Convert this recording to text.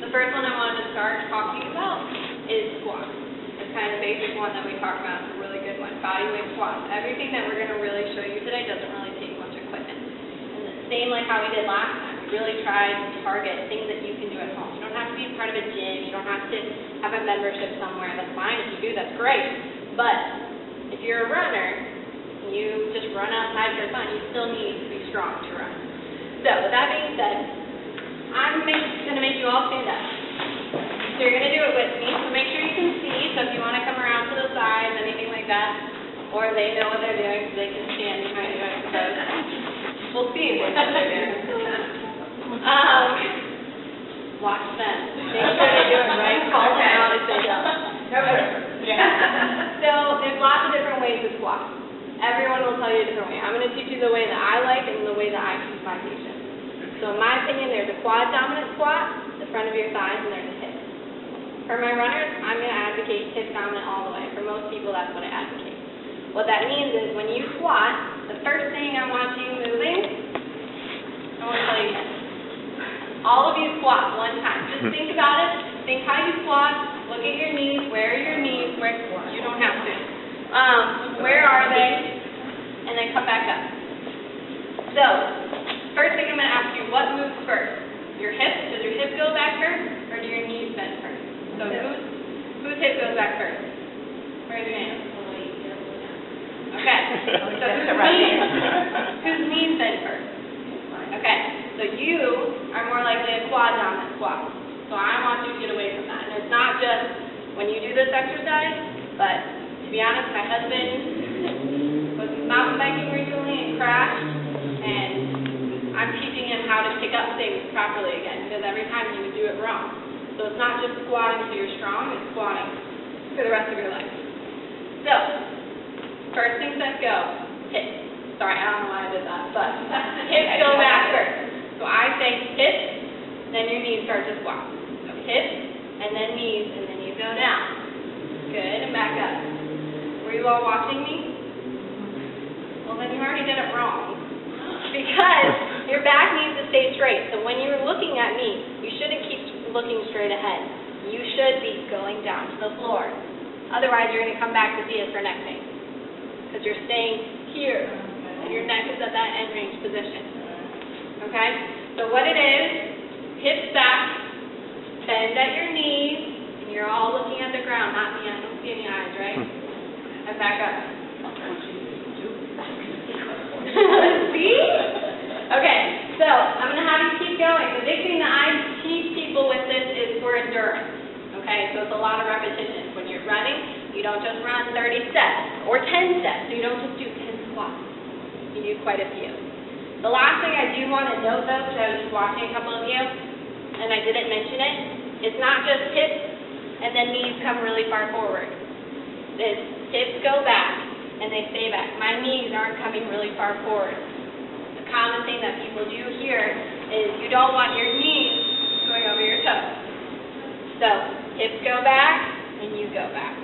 the first one I wanted to start talking about is squats. It's kind of the basic one that we talked about. It's a really good one. Body weight squats. Everything that we're going to really show you today doesn't really take much equipment. And the same like how we did last time. We really tried to target things that you can do at home. You don't have to be part of a gym. You don't have to have a membership somewhere. That's fine. If you do, that's great. But if you're a runner, you just run outside for fun, you still need to be strong to run. So with that being said, I'm going to make you all stand up. So you're going to do it with me, so make sure you can see. So if you want to come around to the sides, anything like that, or they know what they're doing, so they can stand behind you, I suppose. We'll see what they're doing. Watch them. Make sure they do it right. Call them out if they don't. So there's lots of different ways to squat. Everyone will tell you a different way. I'm going to teach you the way that I like and the way that I teach my patients. So in my opinion, there's a quad dominant squat, the front of your thighs, and there's a hip. For my runners, I'm going to advocate hip dominant all the way. For most people, that's what I advocate. What that means is when you squat, the first thing I want you moving, I want to tell you this. All of you squat one time. Just think about it. Think how you squat. Look at your knees. Where are your knees? Where you don't have to. Where are they? And then come back up. So, first thing I'm going to ask you, what moves first? Your hips? Does your hip go back first? Or do your knees bend first? So whose hip goes back first? Raise your hand. Okay. So whose knees bend first? Okay. So you are more likely a quad dominant squat. So I want you to get away from that. And it's not just when you do this exercise, but to be honest, my husband was mountain biking recently and crashed, and I'm teaching him how to pick up things properly again, because every time he would do it wrong. So it's not just squatting so you're strong, it's squatting for the rest of your life. So, first things that go, hips. Sorry, I don't know why I did that, but hips go back first. So I say hips, then your knees start to squat. So hips, and then knees, and then you go down. Good, and back up. Were you all watching me? Well, then you already did it wrong. Because your back needs to stay straight. So when you're looking at me, you shouldn't keep looking straight ahead. You should be going down to the floor. Otherwise, you're going to come back to see us for neck pain. Because you're staying here, and your neck is at that end range position. Okay? So what it is, hips back, bend at your knees, and you're all looking at the ground, not me. I don't see any eyes, right? And back up. See? Okay, so I'm going to have you keep going. The big thing that I teach people with this is for endurance. Okay, so it's a lot of repetitions. When you're running, you don't just run 30 steps or 10 steps. You don't just do 10 squats. You do quite a few. The last thing I do want to note, though, because I was just watching a couple of you, and I didn't mention it, it's not just hips and then knees come really far forward. It's hips go back, and they stay back. My knees aren't coming really far forward. The common thing that people do here is you don't want your knees going over your toes. So hips go back, and you go back.